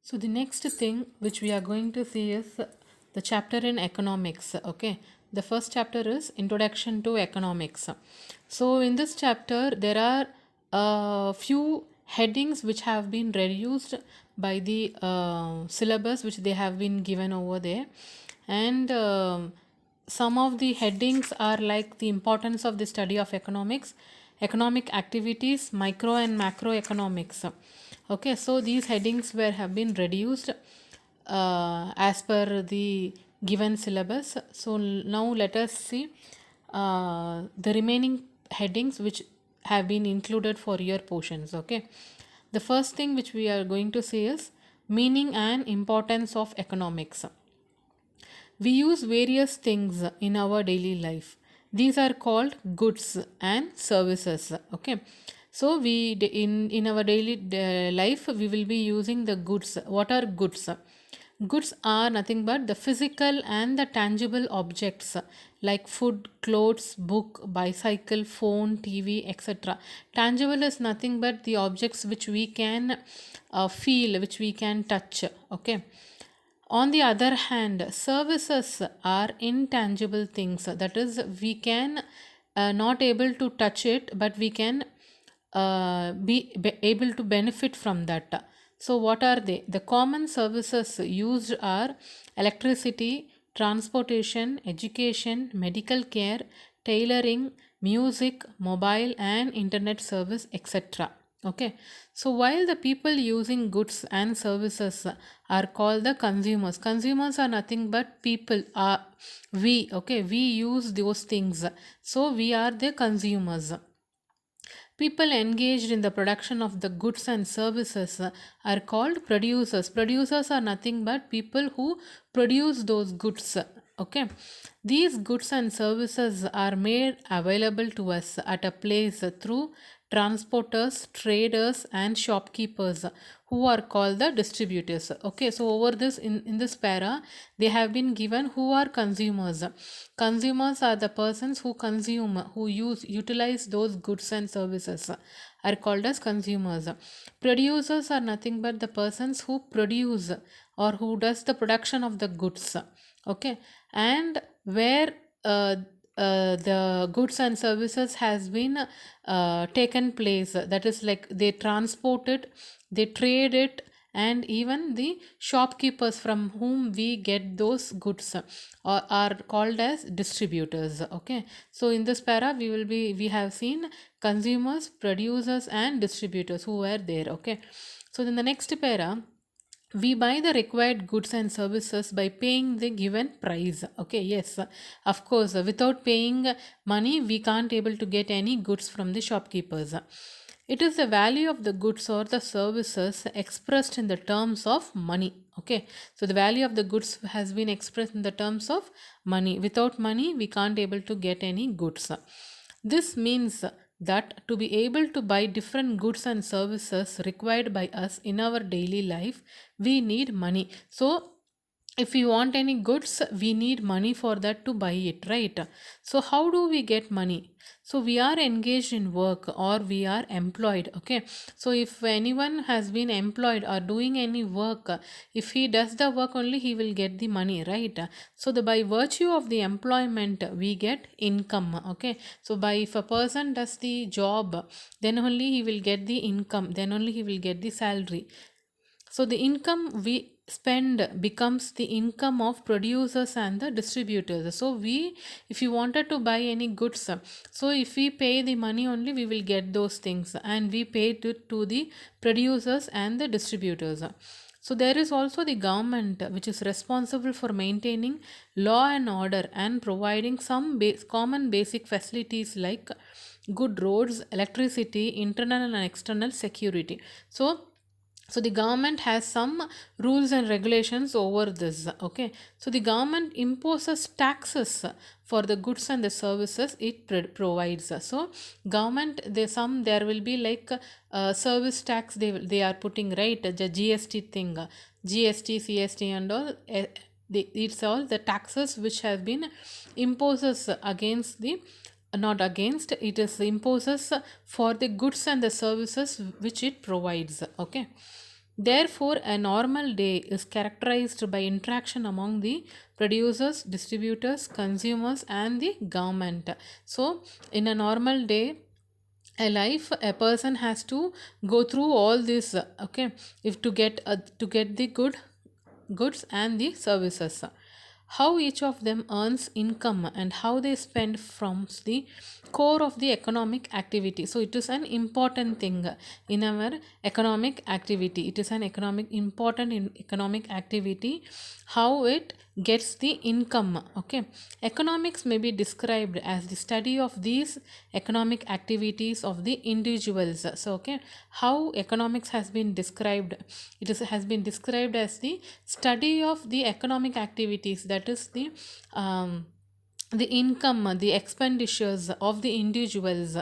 So the next thing which we are going to see is the chapter in economics. Okay, the first chapter is Introduction to Economics. So in this chapter there are a few headings which have been reduced by the syllabus which they have been given over there, and some of the headings are like the importance of the study of economics, economic activities, micro and macroeconomics. Okay, so these headings were have been reduced as per the given syllabus. So now let us see the remaining headings which have been included for your portions. Okay, the first thing which we are going to see is meaning and importance of economics. We use various things in our daily life. These are called goods and services. Okay. So in our daily life we will be using the goods. What are goods? Goods are nothing but the physical and the tangible objects like food, clothes, book, bicycle, phone, TV, etc. Tangible is nothing but the objects which we can feel, which we can touch. Okay. On the other hand, services are intangible things. That is, we can not able to touch it, but we can be able to benefit from that. So, what are they? The common services used are electricity, transportation, education, medical care, tailoring, music, mobile and internet service, etc. Okay, so while the people using goods and services are called the consumers are nothing but people are we. Okay, we use those things, so we are the consumers. People engaged in the production of the goods and services are called producers. Producers are nothing but people who produce those goods. Okay, these goods and services are made available to us at a place through transporters, traders, and shopkeepers who are called the distributors. Okay, so over this in this para, they have been given who are consumers. Consumers are the persons who consume, who utilize those goods and services are called as consumers. Producers are nothing but the persons who produce or who does the production of the goods. Okay, and where the goods and services has been taken place, that is like they transport it, they trade it, and even the shopkeepers from whom we get those goods are called as distributors. Okay, so in this para we have seen consumers, producers and distributors who were there. Okay, so in the next para we buy the required goods and services by paying the given price. Okay, yes, of course, without paying money we can't able to get any goods from the shopkeepers. It is the value of the goods or the services expressed in the terms of money. Okay, so the value of the goods has been expressed in the terms of money. Without money we can't able to get any goods. This means that to be able to buy different goods and services required by us in our daily life, we need money. So, if we want any goods, we need money for that to buy it, right? So, how do we get money? So, we are engaged in work or we are employed. Okay, so if anyone has been employed or doing any work, if he does the work only, he will get the money, right? So, the by virtue of the employment, we get income. Okay, so by if a person does the job, then only he will get the income, then only he will get the salary. So the income we spend becomes the income of producers and the distributors. So we, if you wanted to buy any goods, so if we pay the money only, we will get those things, and we pay to the producers and the distributors. So there is also the government which is responsible for maintaining law and order and providing some common basic facilities like good roads, electricity, internal and external security. So the government has some rules and regulations over this. Okay, so the government imposes taxes for the goods and the services it provides. So government, there will be like service tax they are putting, right? The GST thing, GST, CST and all. It's all the taxes which have been imposes against the, not against, it is imposes for the goods and the services which it provides. Okay, Therefore, a normal day is characterized by interaction among the producers, distributors, consumers, and the government. So, in a normal day, a life, a person has to go through all this, okay, if to get the goods and the services. How each of them earns income and how they spend forms the core of the economic activity. So it is an important thing in our economic activity. It is an economic important in economic activity, how it gets the income. Okay, economics may be described as the study of these economic activities of the individuals. So okay, how economics has been described, has been described as the study of the economic activities, that is the income, the expenditures of the individuals.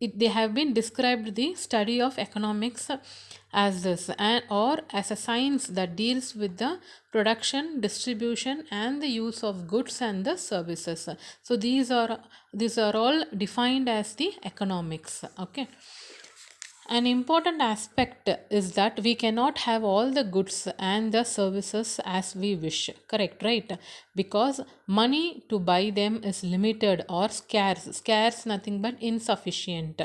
They have been described the study of economics as this, and or as a science that deals with the production, distribution, and the use of goods and the services. So these are all defined as the economics. Okay, an important aspect is that we cannot have all the goods and the services as we wish. Correct, right? Because money to buy them is limited or scarce. Scarce, nothing but insufficient.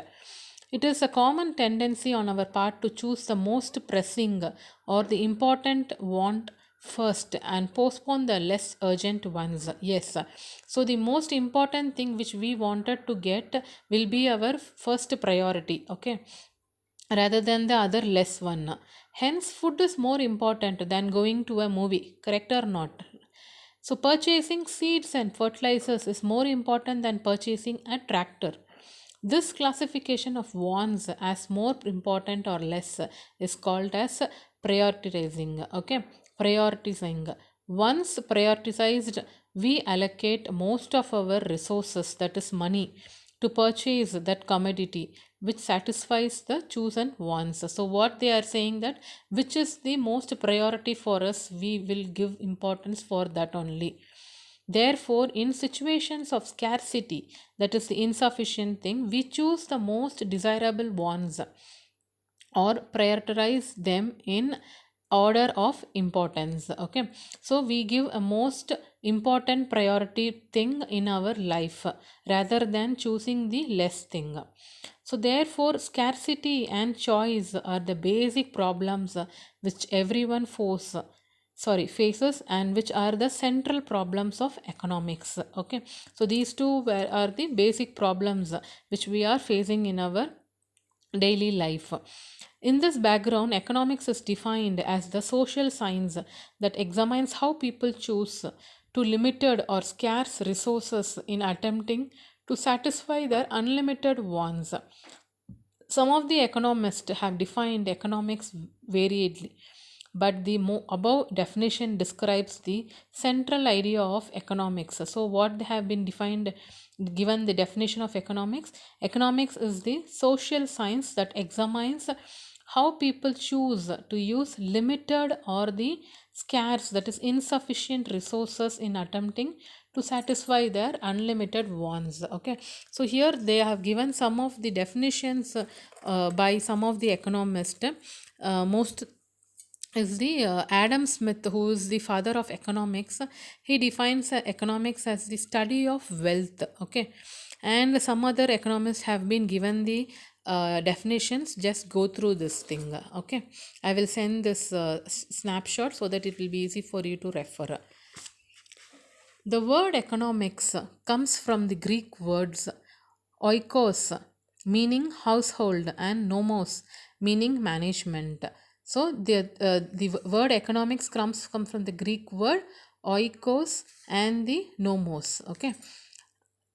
It is a common tendency on our part to choose the most pressing or the important want first and postpone the less urgent ones. Yes. So the most important thing which we wanted to get will be our first priority. Okay, rather than the other less one. Hence, food is more important than going to a movie, correct or not? So, purchasing seeds and fertilizers is more important than purchasing a tractor. This classification of wants as more important or less is called as prioritizing. Okay, prioritizing. Once prioritized, we allocate most of our resources, that is money, to purchase that commodity which satisfies the chosen wants. So what they are saying, that which is the most priority for us, we will give importance for that only. Therefore, in situations of scarcity, that is the insufficient thing, we choose the most desirable wants or prioritize them in order of importance. Okay, so we give a most important priority thing in our life rather than choosing the less thing. So therefore, scarcity and choice are the basic problems which everyone faces, and which are the central problems of economics. Okay, so these two are the basic problems which we are facing in our daily life. In this background, economics is defined as the social science that examines how people choose to limited or scarce resources in attempting to satisfy their unlimited wants. Some of the economists have defined economics variedly, but the above definition describes the central idea of economics. So, what they have been defined, given the definition of economics, economics is the social science that examines how people choose to use limited or the scarce, that is insufficient resources in attempting to satisfy their unlimited wants. Okay, so here they have given some of the definitions by some of the economists. Most is the Adam Smith, who is the father of economics. He defines economics as the study of wealth. Okay, and some other economists have been given the definitions. Just go through this thing. Okay, I will send this snapshot so that it will be easy for you to refer. The word economics comes from the Greek words oikos, meaning household, and nomos, meaning management. So the word economics comes from the Greek word oikos and the nomos. Okay.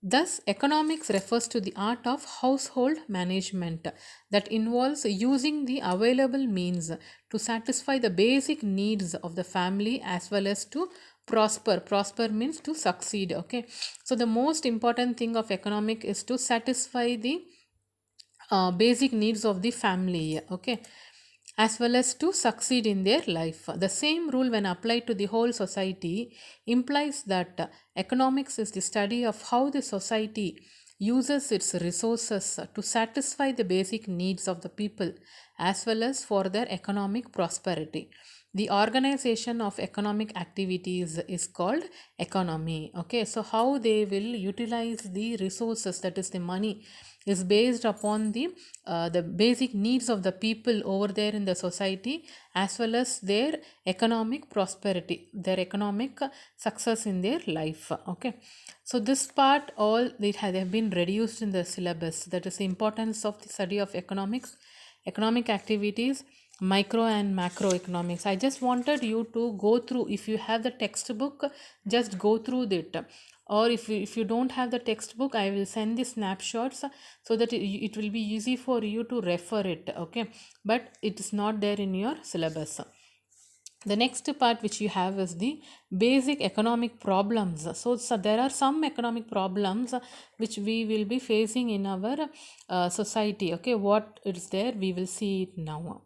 Thus, economics refers to the art of household management that involves using the available means to satisfy the basic needs of the family as well as to prosper. Prosper means to succeed. Okay, so the most important thing of economic is to satisfy the basic needs of the family. Okay, as well as to succeed in their life. The same rule, when applied to the whole society, implies that economics is the study of how the society uses its resources to satisfy the basic needs of the people as well as for their economic prosperity. The organization of economic activities is called economy. Okay, so how they will utilize the resources, that is the money, is based upon the basic needs of the people over there in the society as well as their economic prosperity, their economic success in their life. Okay, so this part all it have been reduced in the syllabus, that is the importance of the study of economics, economic activities, micro and macroeconomics. I just wanted you to go through, if you have the textbook, just go through it, or if you don't have the textbook, I will send the snapshots so that it will be easy for you to refer it. Okay, but it is not there in your syllabus. The next part which you have is the basic economic problems. So there are some economic problems which we will be facing in our society. Okay, what is there, we will see it now.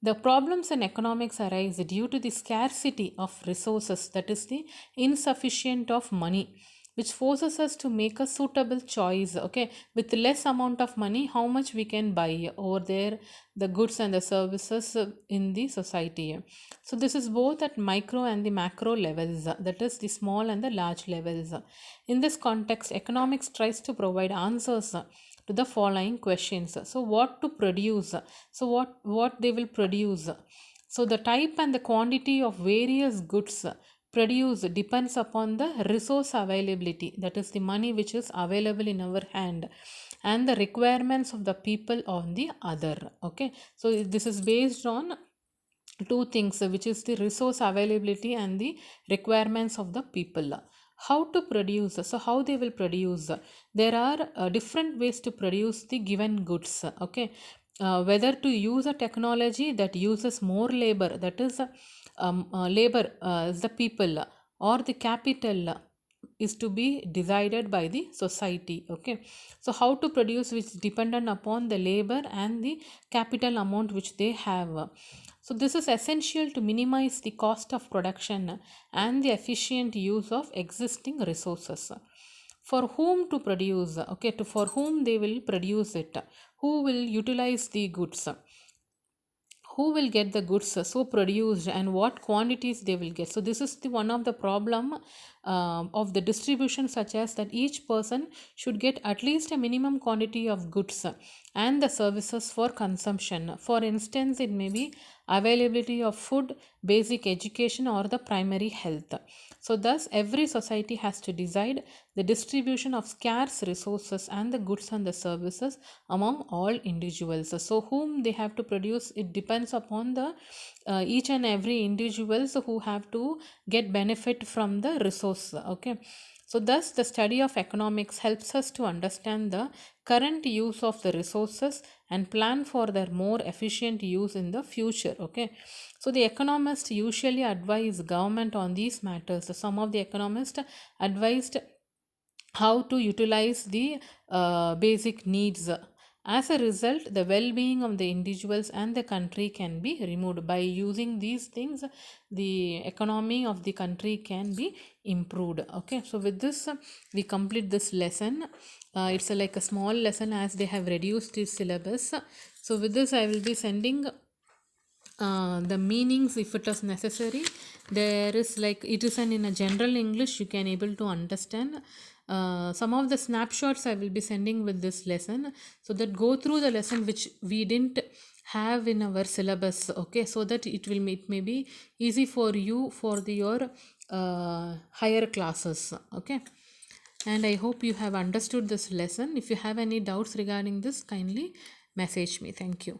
The problems in economics arise due to the scarcity of resources, that is the insufficient of money, which forces us to make a suitable choice. Okay, with less amount of money, how much we can buy over there, the goods and the services in the society. So this is both at micro and the macro levels, that is the small and the large levels. In this context, economics tries to provide answers to the following questions. So what to produce, so what they will produce, so the type and the quantity of various goods produced depends upon the resource availability, that is the money which is available in our hand, and the requirements of the people on the other. Okay, so this is based on two things, which is the resource availability and the requirements of the people. How to produce, so how they will produce, there are different ways to produce the given goods. Okay, whether to use a technology that uses more labor, that is labor is the people, or the capital is to be decided by the society. Okay, so how to produce which dependent upon the labor and the capital amount which they have. So this is essential to minimize the cost of production and the efficient use of existing resources. For whom to produce, okay, to for whom they will produce it, who will utilize the goods, who will get the goods so produced, and what quantities they will get. So this is the one of the problem of the distribution, such as that each person should get at least a minimum quantity of goods and the services for consumption. For instance, it may be availability of food, basic education, or the primary health. So thus every society has to decide the distribution of scarce resources and the goods and the services among all individuals. So whom they have to produce, it depends upon the each and every individuals who have to get benefit from the resource. Okay, so thus the study of economics helps us to understand the current use of the resources and plan for their more efficient use in the future. Okay, so the economists usually advise government on these matters. So some of the economists advised how to utilize the basic needs. As a result, the well being of the individuals and the country can be removed. By using these things, the economy of the country can be improved. Okay, so with this, we complete this lesson. It's like a small lesson as they have reduced the syllabus. So, with this, I will be sending the meanings if it is necessary. There is like it is an in a general English you can able to understand. Some of the snapshots I will be sending with this lesson, so that go through the lesson which we didn't have in our syllabus. Okay, so that it may be easy for you for your higher classes. Okay, and I hope you have understood this lesson. If you have any doubts regarding this, kindly message me. Thank you.